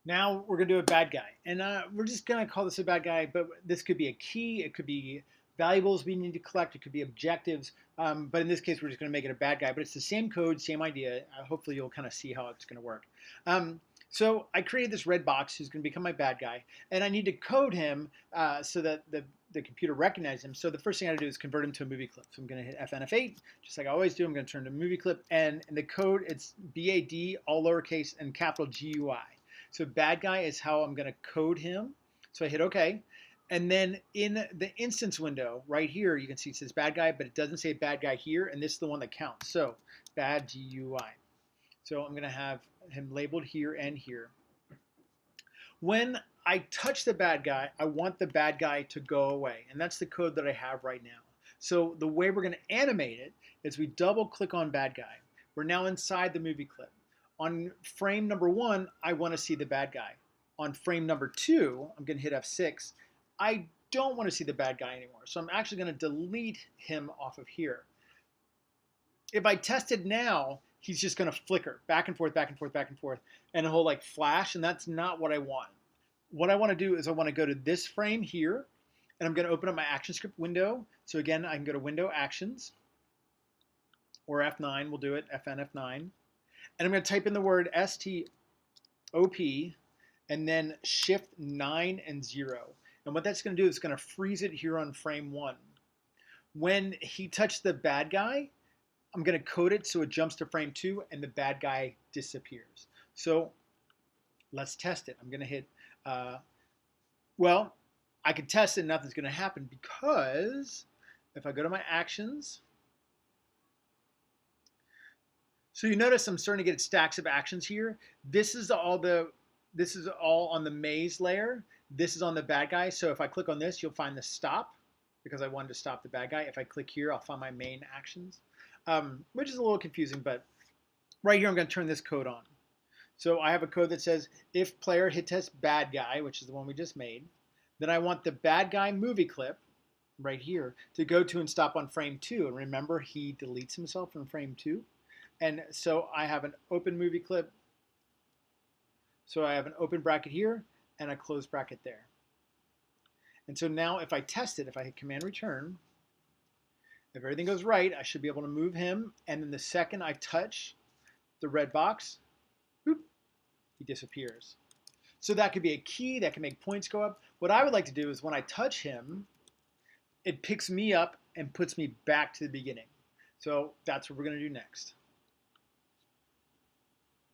Now we're gonna do a bad guy, and we're just gonna call this a bad guy. But this could be a key, it could be valuables we need to collect, it could be objectives. But in this case, we're just gonna make it a bad guy. But it's the same code, same idea. Hopefully, you'll kind of see how it's gonna work. So I created this red box who's gonna become my bad guy, and I need to code him so that the computer recognizes him. So the first thing I do is convert him to a movie clip. So I'm going to hit FNF8, just like I always do. I'm going to turn to movie clip, and in the code it's BAD, all lowercase, and capital GUI. So bad guy is how I'm going to code him. So I hit OK. And then in the instance window right here, you can see it says bad guy, but it doesn't say bad guy here, and this is the one that counts. So bad GUI. So I'm going to have him labeled here and here. When I touch the bad guy, I want the bad guy to go away. And that's the code that I have right now. So the way we're going to animate it is we double click on bad guy. We're now inside the movie clip. On frame number 1, I want to see the bad guy. On frame number 2, I'm going to hit F6. I don't want to see the bad guy anymore. So I'm actually going to delete him off of here. If I test it now, he's just going to flicker back and forth, back and forth, back and forth, and he'll like flash, and that's not what I want. What I want to do is I want to go to this frame here, and I'm going to open up my ActionScript window. So again, I can go to Window Actions, or F9, we'll do it, FN9. And I'm going to type in the word STOP, and then Shift 9 and 0. And what that's going to do is it's going to freeze it here on frame 1. When he touched the bad guy, I'm going to code it so it jumps to frame 2 and the bad guy disappears. So let's test it. I'm going to hit, well, I can test it and nothing's going to happen because if I go to my actions, so you notice I'm starting to get stacks of actions here. This is all on the maze layer. This is on the bad guy. So if I click on this, you'll find the stop because I wanted to stop the bad guy. If I click here, I'll find my main actions. Which is a little confusing, but right here I'm going to turn this code on. So I have a code that says if player hit test bad guy, which is the one we just made, then I want the bad guy movie clip right here to go to and stop on frame 2. And remember, he deletes himself from frame 2. And so I have an open movie clip. So I have an open bracket here and a closed bracket there. And so now if I test it, if I hit Command Return, if everything goes right, I should be able to move him. And then the second I touch the red box, boop, he disappears. So that could be a key that can make points go up. What I would like to do is when I touch him, it picks me up and puts me back to the beginning. So that's what we're going to do next.